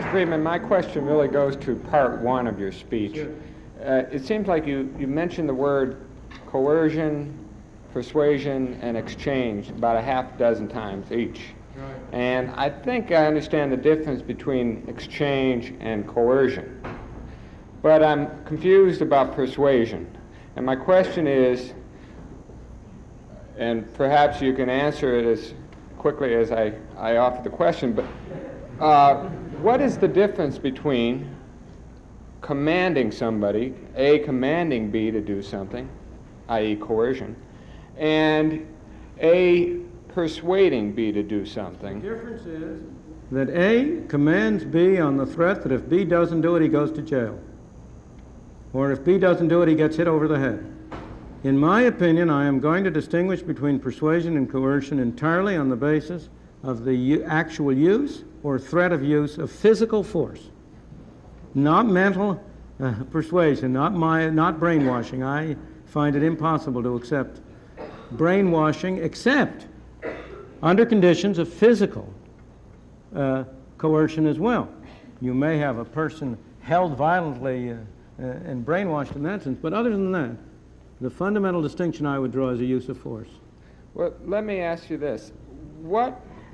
Mr. Friedman, my question really goes to part one of your speech. Sure. It seems like you mentioned the word coercion, persuasion, and exchange about a half dozen times each. Right. And I think I understand the difference between exchange and coercion. But I'm confused about persuasion. And my question is, and perhaps you can answer it as quickly as I offer the question, but what is the difference between commanding somebody, A, commanding B to do something, i.e. coercion, and A, persuading B to do something? The difference is that A commands B on the threat that if B doesn't do it, he goes to jail. Or if B doesn't do it, he gets hit over the head. In my opinion, I am going to distinguish between persuasion and coercion entirely on the basis of the actual use or threat of use of physical force. Not mental persuasion, not brainwashing. I find it impossible to accept brainwashing except under conditions of physical coercion as well. You may have a person held violently and brainwashed in that sense, but other than that, the fundamental distinction I would draw is the use of force. Well, let me ask you this.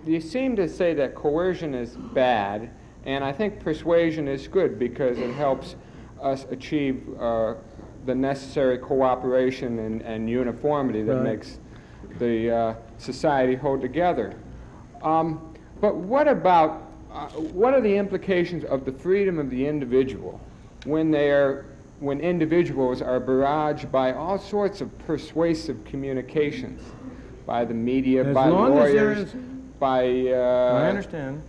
You seem to say that coercion is bad, and I think persuasion is good because it helps us achieve the necessary cooperation and uniformity that makes the society hold together. But what are the implications of the freedom of the individual when individuals are barraged by all sorts of persuasive communications, by the media, by lawyers, by I understand.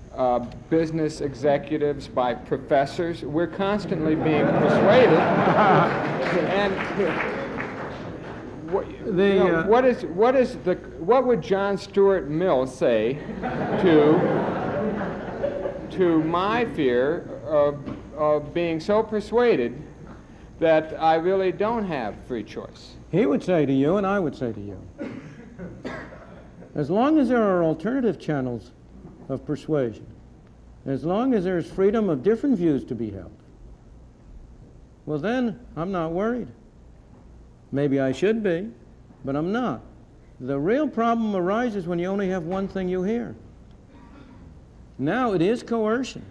Business executives, by professors? We're constantly being persuaded. And what would John Stuart Mill say to my fear of being so persuaded that I really don't have free choice? He would say to you, and I would say to you, as long as there are alternative channels of persuasion, as long as there's freedom of different views to be held, well then, I'm not worried. Maybe I should be, but I'm not. The real problem arises when you only have one thing you hear. Now, it is coercion.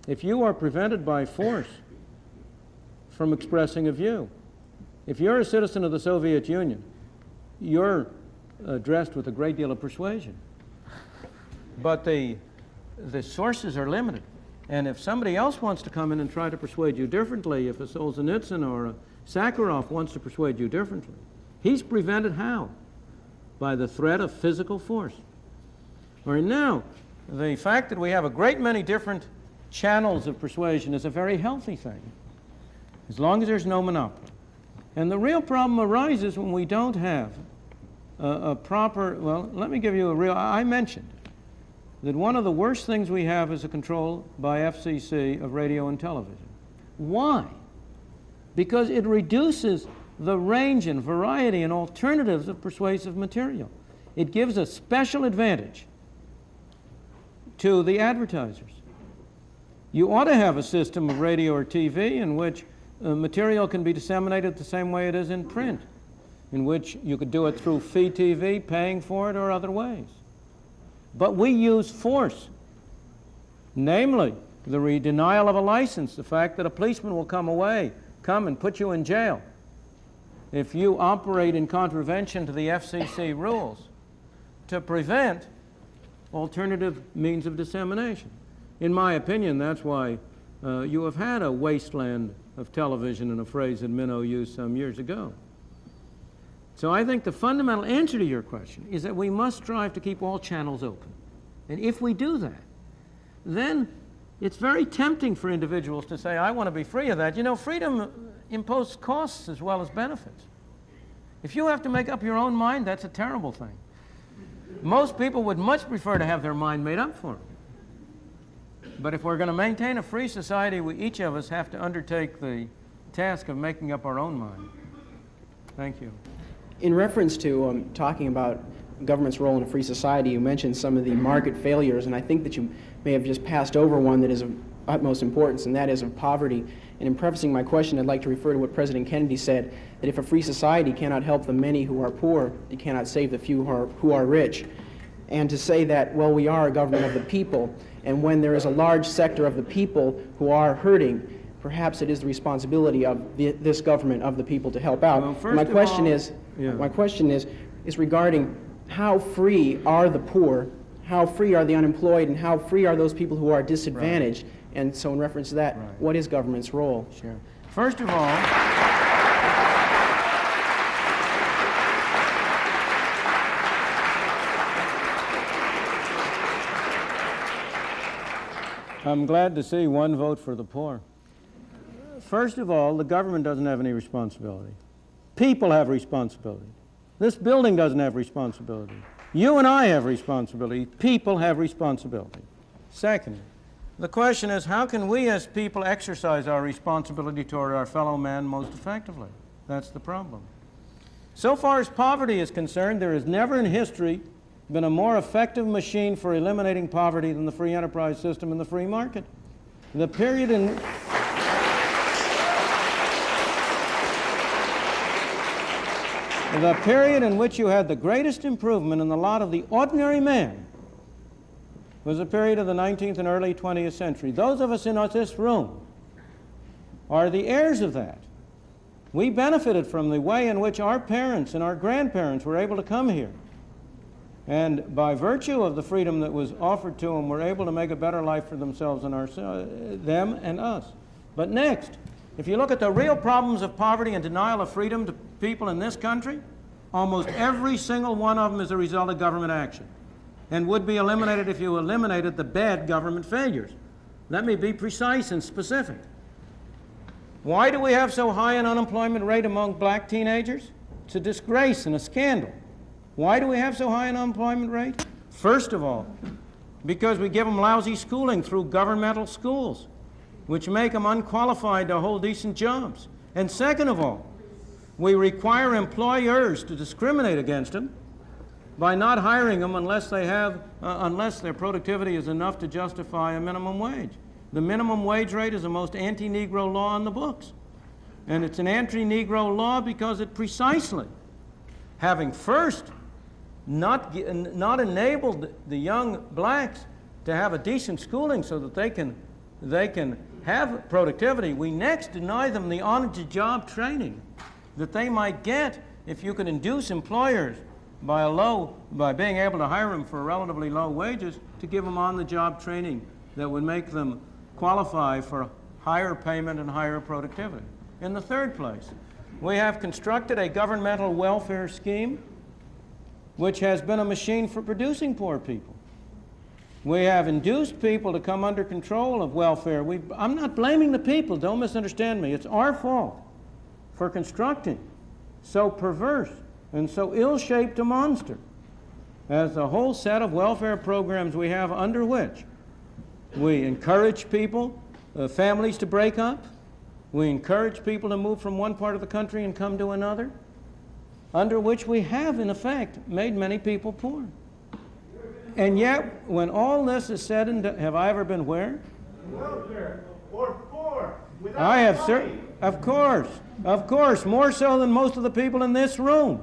If you are prevented by force from expressing a view, if you're a citizen of the Soviet Union, you're dressed with a great deal of persuasion. But the sources are limited. And if somebody else wants to come in and try to persuade you differently, if a Solzhenitsyn or a Sakharov wants to persuade you differently, he's prevented how? By the threat of physical force. Or now, the fact that we have a great many different channels of persuasion is a very healthy thing, as long as there's no monopoly. And the real problem arises when we don't have a proper, well, let me give you I mentioned that one of the worst things we have is a control by FCC of radio and television. Why? Because it reduces the range and variety and alternatives of persuasive material. It gives a special advantage to the advertisers. You ought to have a system of radio or TV in which material can be disseminated the same way it is in print, in which you could do it through fee TV, paying for it, or other ways. But we use force, namely the denial of a license, the fact that a policeman will come and put you in jail if you operate in contravention to the FCC rules, to prevent alternative means of dissemination. In my opinion, that's why you have had a wasteland of television, in a phrase that Minnow used some years ago. So I think the fundamental answer to your question is that we must strive to keep all channels open. And if we do that, then it's very tempting for individuals to say, I want to be free of that. You know, freedom imposes costs as well as benefits. If you have to make up your own mind, that's a terrible thing. Most people would much prefer to have their mind made up for them. But if we're going to maintain a free society, each of us have to undertake the task of making up our own mind. Thank you. In reference to talking about government's role in a free society, you mentioned some of the market failures, and I think that you may have just passed over one that is utmost importance, and that is of poverty. And in prefacing my question, I'd like to refer to what President Kennedy said, that if a free society cannot help the many who are poor, it cannot save the few who are rich. And to say that, well, we are a government of the people, and when there is a large sector of the people who are hurting, perhaps it is the responsibility of this government of the people to help out. Well, my question is regarding how free are the poor, how free are the unemployed, and how free are those people who are disadvantaged? Right. And so in reference to that, right, what is government's role? Sure. First of all, I'm glad to see one vote for the poor. First of all, the government doesn't have any responsibility. People have responsibility. This building doesn't have responsibility. You and I have responsibility. People have responsibility. Second, the question is, how can we as people exercise our responsibility toward our fellow man most effectively? That's the problem. So far as poverty is concerned, there has never in history been a more effective machine for eliminating poverty than the free enterprise system and the free market. The period in which you had the greatest improvement in the lot of the ordinary man was the period of the 19th and early 20th century. Those of us in this room are the heirs of that. We benefited from the way in which our parents and our grandparents were able to come here. And by virtue of the freedom that was offered to them, were able to make a better life for themselves and them and us. But next, if you look at the real problems of poverty and denial of freedom to people in this country, almost every single one of them is a result of government action and would be eliminated if you eliminated the bad government failures. Let me be precise and specific. Why do we have so high an unemployment rate among black teenagers? It's a disgrace and a scandal. Why do we have so high an unemployment rate? First of all, because we give them lousy schooling through governmental schools, which make them unqualified to hold decent jobs. And second of all, we require employers to discriminate against them by not hiring them unless their productivity is enough to justify a minimum wage. The minimum wage rate is the most anti-Negro law on the books. And it's an anti-Negro law because it precisely, having first not enabled the young blacks to have a decent schooling so that they can have productivity, we next deny them the on-the-job training that they might get if you could induce employers by being able to hire them for relatively low wages to give them on-the-job training that would make them qualify for higher payment and higher productivity. In the third place, we have constructed a governmental welfare scheme which has been a machine for producing poor people. We have induced people to come under control of welfare. I'm not blaming the people, don't misunderstand me. It's our fault for constructing so perverse and so ill-shaped a monster as the whole set of welfare programs we have under which we encourage people, families to break up. We encourage people to move from one part of the country and come to another, under which we have, in effect, made many people poor. And yet, when all this is said and done, have I ever been where? Welfare or poor. I have, sir. Of course, more so than most of the people in this room.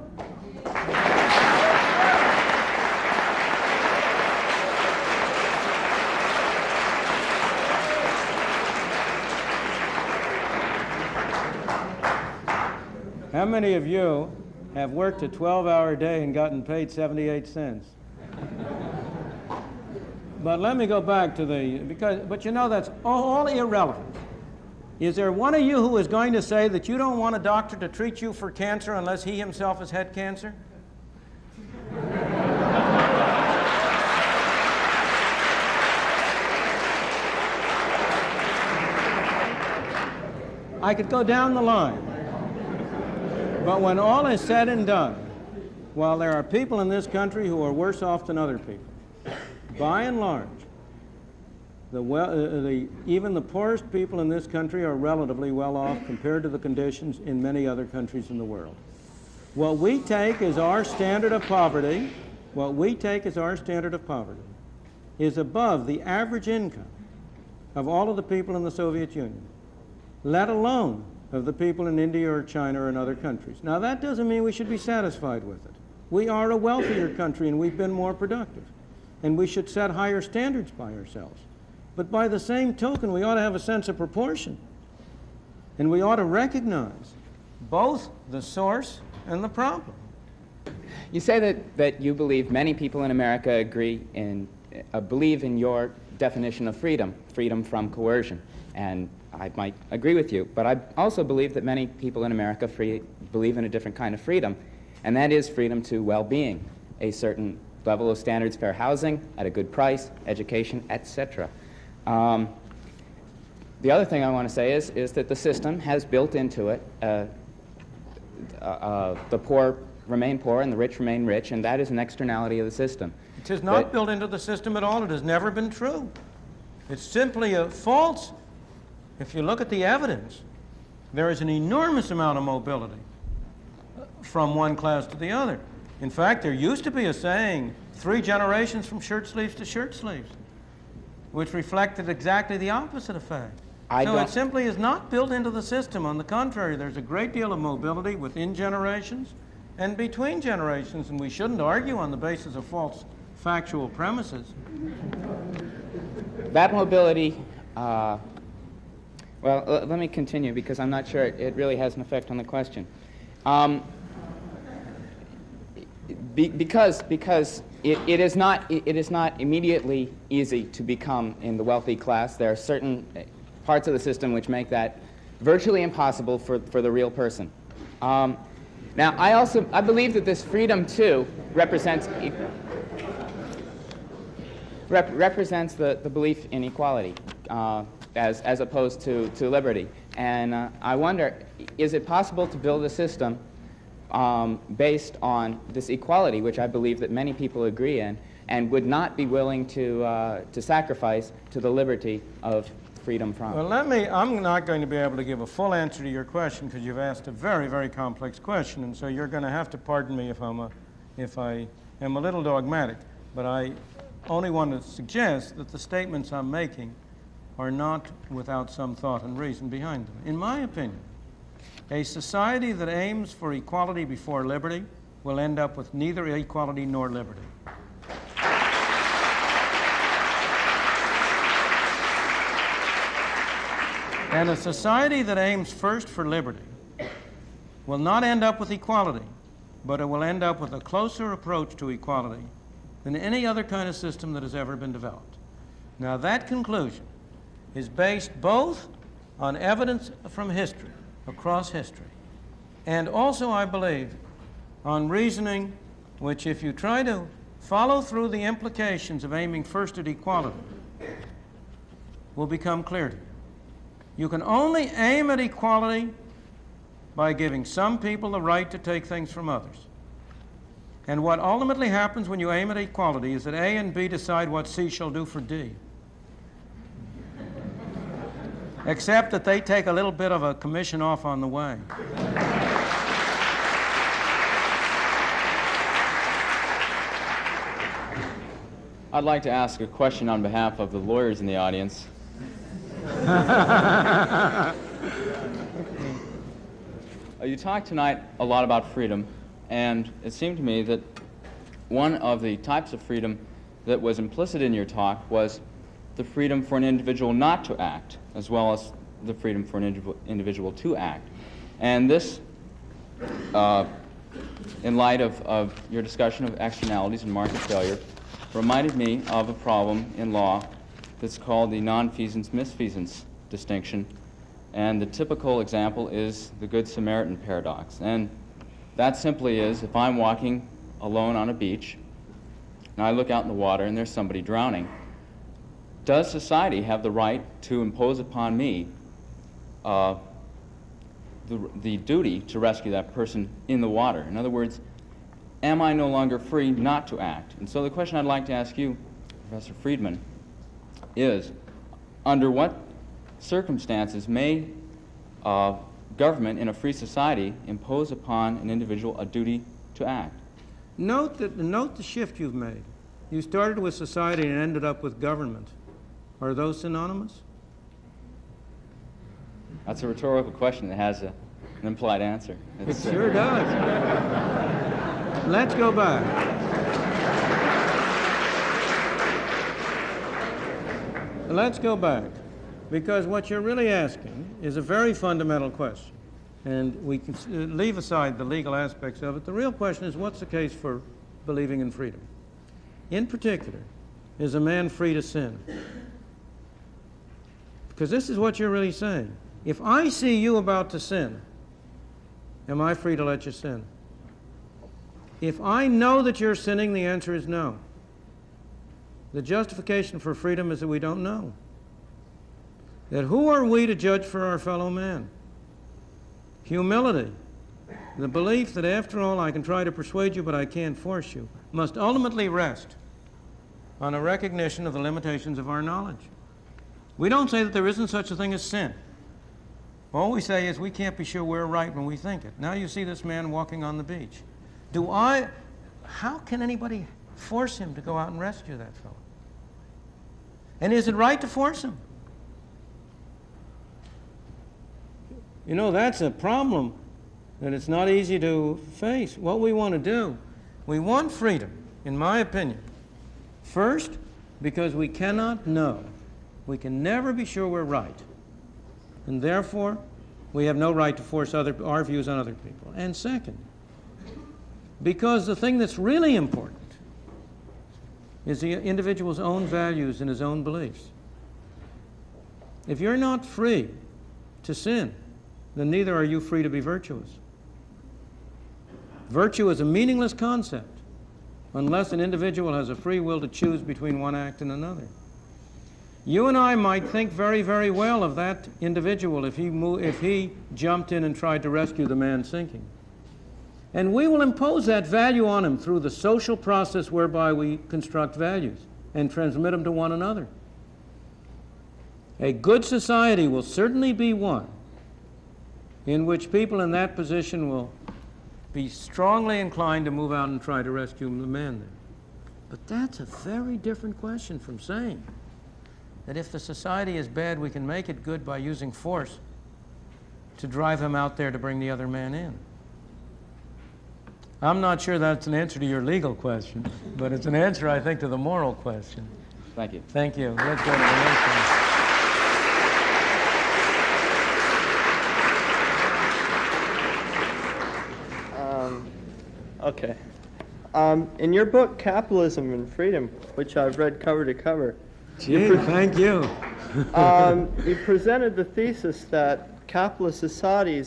How many of you have worked a 12-hour day and gotten paid 78 cents? But let me go back to but you know that's all irrelevant. Is there one of you who is going to say that you don't want a doctor to treat you for cancer unless he himself has had cancer? I could go down the line. But when all is said and done, while there are people in this country who are worse off than other people, by and large, even the poorest people in this country are relatively well off compared to the conditions in many other countries in the world. What we take as our standard of poverty, is above the average income of all of the people in the Soviet Union, let alone of the people in India or China or in other countries. Now, that doesn't mean we should be satisfied with it. We are a wealthier country and we've been more productive, and we should set higher standards by ourselves. But by the same token, we ought to have a sense of proportion, and we ought to recognize both the source and the problem. You say that you believe many people in America believe in your definition of freedom from coercion, and I might agree with you, but I also believe that many people in America believe in a different kind of freedom, and that is freedom to well-being, a certain level of standards, fair housing at a good price, education, etc. The other thing I want to say is that the system has built into it the poor remain poor and the rich remain rich, and that is an externality of the system. It is not built into the system at all. It has never been true. It's simply a false. If you look at the evidence, there is an enormous amount of mobility from one class to the other. In fact, there used to be a saying, 3 generations from shirt sleeves to shirt sleeves, which reflected exactly the opposite effect. So it simply is not built into the system. On the contrary, there's a great deal of mobility within generations and between generations, and we shouldn't argue on the basis of false factual premises. That mobility, well, let me continue because I'm not sure it really has an effect on the question. Because it is not immediately easy to become in the wealthy class. There are certain parts of the system which make that virtually impossible for the real person. Now, I believe that this freedom too represents the belief in equality as opposed to liberty. And I wonder, is it possible to build a system based on this equality, which I believe that many people agree in, and would not be willing to sacrifice to the liberty of freedom from? Well, I'm not going to be able to give a full answer to your question because you've asked a very, very complex question, and so you're going to have to pardon me if I am a little dogmatic. But I only want to suggest that the statements I'm making are not without some thought and reason behind them. In my opinion, a society that aims for equality before liberty will end up with neither equality nor liberty. And a society that aims first for liberty will not end up with equality, but it will end up with a closer approach to equality than any other kind of system that has ever been developed. Now, that conclusion is based both on evidence from history, across history, and also, I believe, on reasoning which, if you try to follow through the implications of aiming first at equality, will become clear to you. You can only aim at equality by giving some people the right to take things from others. And what ultimately happens when you aim at equality is that A and B decide what C shall do for D. Except that they take a little bit of a commission off on the way. I'd like to ask a question on behalf of the lawyers in the audience. You talked tonight a lot about freedom, and it seemed to me that one of the types of freedom that was implicit in your talk was the freedom for an individual not to act, as well as the freedom for an individual to act. And this, in light of your discussion of externalities and market failure, reminded me of a problem in law that's called the non-feasance-misfeasance distinction. And the typical example is the Good Samaritan paradox. And that simply is, if I'm walking alone on a beach, and I look out in the water and there's somebody drowning, does society have the right to impose upon me the duty to rescue that person in the water? In other words, am I no longer free not to act? And so the question I'd like to ask you, Professor Friedman, is under what circumstances may government in a free society impose upon an individual a duty to act? Note the shift you've made. You started with society and ended up with government. Are those synonymous? That's a rhetorical question that has an implied answer. It sure does. Let's go back. Let's go back, because what you're really asking is a very fundamental question, and we can leave aside the legal aspects of it. The real question is, what's the case for believing in freedom? In particular, is a man free to sin? Because this is what you're really saying. If I see you about to sin, am I free to let you sin? If I know that you're sinning, the answer is no. The justification for freedom is that we don't know. That who are we to judge for our fellow man? Humility, the belief that after all I can try to persuade you but I can't force you, must ultimately rest on a recognition of the limitations of our knowledge. We don't say that there isn't such a thing as sin. All we say is we can't be sure we're right when we think it. Now you see this man walking on the beach. How can anybody force him to go out and rescue that fellow? And is it right to force him? You know, that's a problem that it's not easy to face. What we want to do, we want freedom, in my opinion. First, because we cannot know. We can never be sure we're right. And therefore, we have no right to force our views on other people. And second, because the thing that's really important is the individual's own values and his own beliefs. If you're not free to sin, then neither are you free to be virtuous. Virtue is a meaningless concept unless an individual has a free will to choose between one act and another. You and I might think very, very well of that individual if he jumped in and tried to rescue the man sinking. And we will impose that value on him through the social process whereby we construct values and transmit them to one another. A good society will certainly be one in which people in that position will be strongly inclined to move out and try to rescue the man there. But that's a very different question from saying that if the society is bad, we can make it good by using force to drive him out there to bring the other man in. I'm not sure that's an answer to your legal question, but it's an answer, I think, to the moral question. Thank you. Thank you. Let's go to the next one. Okay. In your book, Capitalism and Freedom, which I've read cover to cover, Gee, thank you. you presented the thesis that capitalist society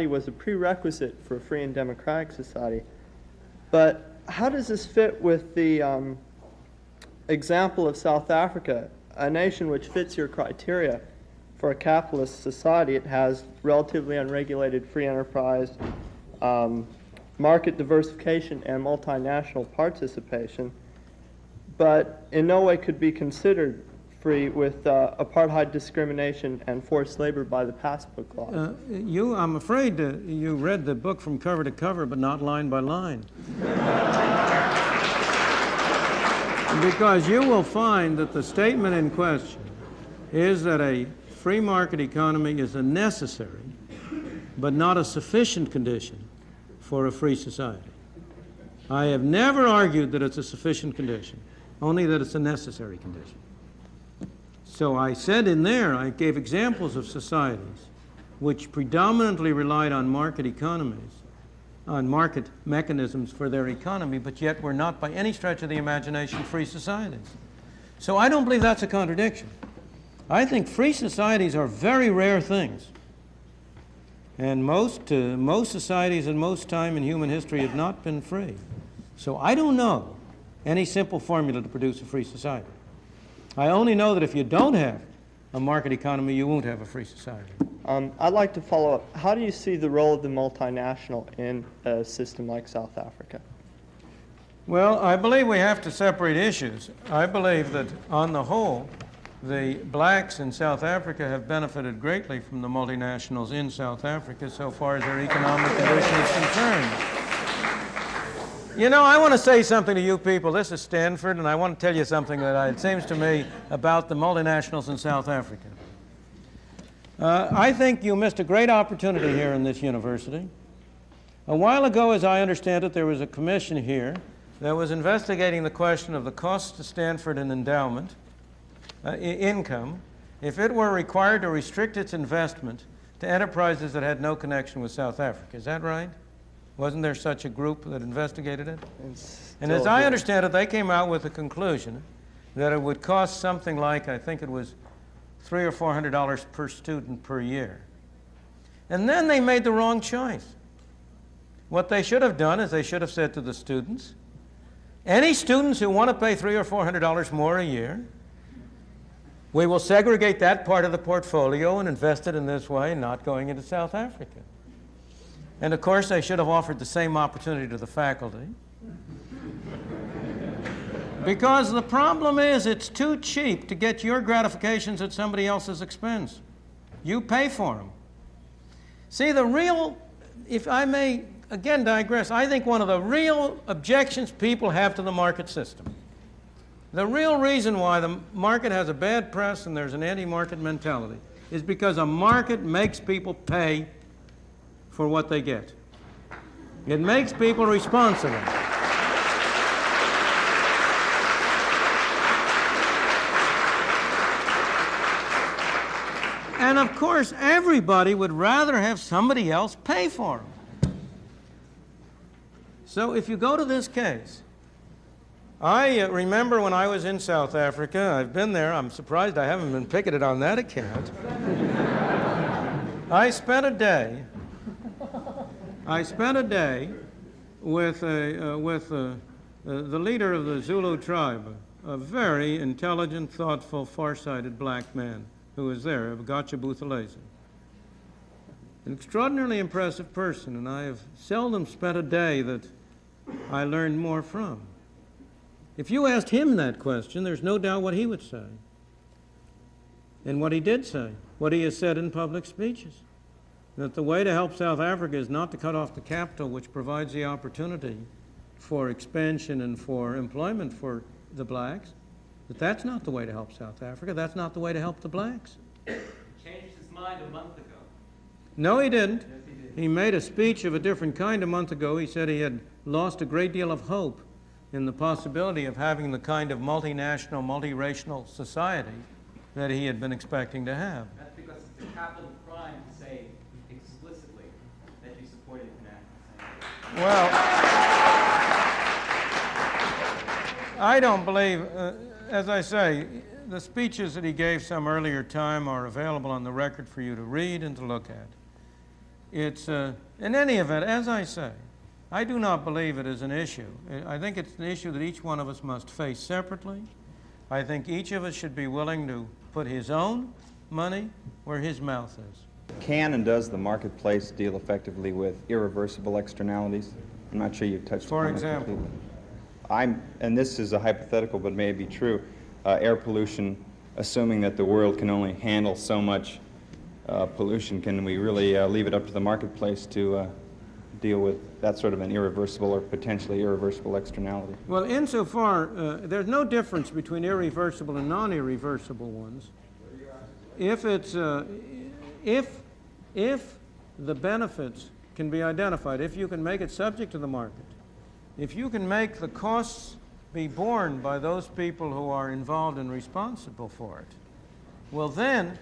was a prerequisite for a free and democratic society. But how does this fit with the example of South Africa, a nation which fits your criteria for a capitalist society? It has relatively unregulated free enterprise, market diversification, and multinational participation, but in no way could be considered free with apartheid discrimination and forced labor by the passbook law. I'm afraid you read the book from cover to cover, but not line by line. Because you will find that the statement in question is that a free market economy is a necessary, but not a sufficient condition for a free society. I have never argued that it's a sufficient condition, only that it's a necessary condition. So I said in there, I gave examples of societies which predominantly relied on market economies, on market mechanisms for their economy, but yet were not by any stretch of the imagination free societies. So I don't believe that's a contradiction. I think free societies are very rare things. And most societies at most time in human history have not been free. So I don't know any simple formula to produce a free society. I only know that if you don't have a market economy, you won't have a free society. I'd like to follow up. How do you see the role of the multinational in a system like South Africa? Well, I believe we have to separate issues. I believe that on the whole, the blacks in South Africa have benefited greatly from the multinationals in South Africa so far as their economic condition is concerned. You know, I want to say something to you people. This is Stanford, and I want to tell you something that it seems to me about the multinationals in South Africa. I think you missed a great opportunity here in this university. A while ago, as I understand it, there was a commission here that was investigating the question of the cost to Stanford and endowment income if it were required to restrict its investment to enterprises that had no connection with South Africa. Is that right? Wasn't there such a group that investigated it? And as I understand it, they came out with a conclusion that it would cost something like, I think it was $300 or $400 per student per year. And then they made the wrong choice. What they should have done is they should have said to the students, any students who want to pay $300 or $400 more a year, we will segregate that part of the portfolio and invest it in this way, not going into South Africa. And of course, they should have offered the same opportunity to the faculty. Because the problem is it's too cheap to get your gratifications at somebody else's expense. You pay for them. See, the real, if I may again digress, I think one of the real objections people have to the market system, the real reason why the market has a bad press and there's an anti-market mentality, is because a market makes people pay for what they get. It makes people responsible. And of course, everybody would rather have somebody else pay for them. So if you go to this case, I remember when I was in South Africa, I've been there, I'm surprised I haven't been picketed on that account. I spent a day with the leader of the Zulu tribe, a very intelligent, thoughtful, far-sighted black man who was there, Gacha Buthelezi. An extraordinarily impressive person, and I have seldom spent a day that I learned more from. If you asked him that question, there's no doubt what he would say. And what he did say, what he has said in public speeches, that the way to help South Africa is not to cut off the capital, which provides the opportunity for expansion and for employment for the blacks, but that's not the way to help South Africa. That's not the way to help the blacks. Changed his mind a month ago. No, he didn't. Yes, he did. He made a speech of a different kind a month ago. He said he had lost a great deal of hope in the possibility of having the kind of multinational, multiracial society that he had been expecting to have. That's because it's a capital crime to say explicitly that you supported international. Well, I don't believe, as I say, the speeches that he gave some earlier time are available on the record for you to read and to look at. It's, in any event, as I say, I do not believe it is an issue. I think it's an issue that each one of us must face separately. I think each of us should be willing to put his own money where his mouth is. Can and does the marketplace deal effectively with irreversible externalities? I'm not sure you've touched For upon it example? completely. And this is a hypothetical, but may be true, air pollution, assuming that the world can only handle so much pollution, can we really leave it up to the marketplace to deal with that sort of an irreversible or potentially irreversible externality? Well, insofar, there's no difference between irreversible and non-irreversible ones. If it's, if the benefits can be identified, if you can make it subject to the market, if you can make the costs be borne by those people who are involved and responsible for it, well then,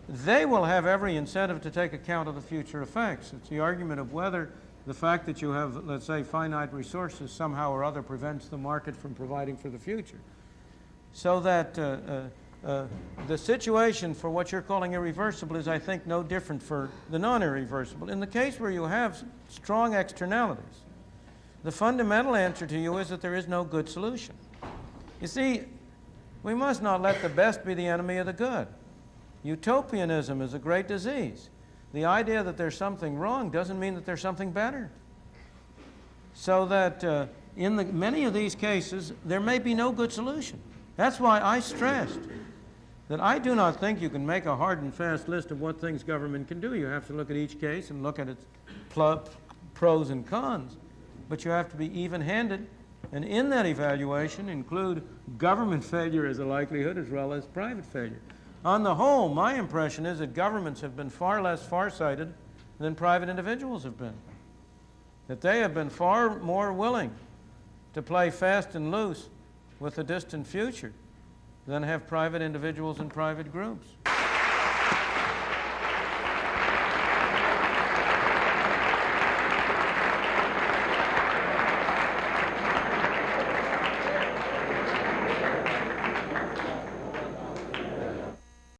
they will have every incentive to take account of the future effects. It's the argument of whether the fact that you have, let's say, finite resources somehow or other prevents the market from providing for the future. So that the situation for what you're calling irreversible is, I think, no different for the non-irreversible. In the case where you have strong externalities, the fundamental answer to you is that there is no good solution. You see, we must not let the best be the enemy of the good. Utopianism is a great disease. The idea that there's something wrong doesn't mean that there's something better. So that in many of these cases, there may be no good solution. That's why I stressed that I do not think you can make a hard and fast list of what things government can do. You have to look at each case and look at its pros and cons. But you have to be even-handed, and in that evaluation include government failure as a likelihood as well as private failure. On the whole, my impression is that governments have been far less farsighted than private individuals have been. That they have been far more willing to play fast and loose with the distant future than have private individuals and private groups.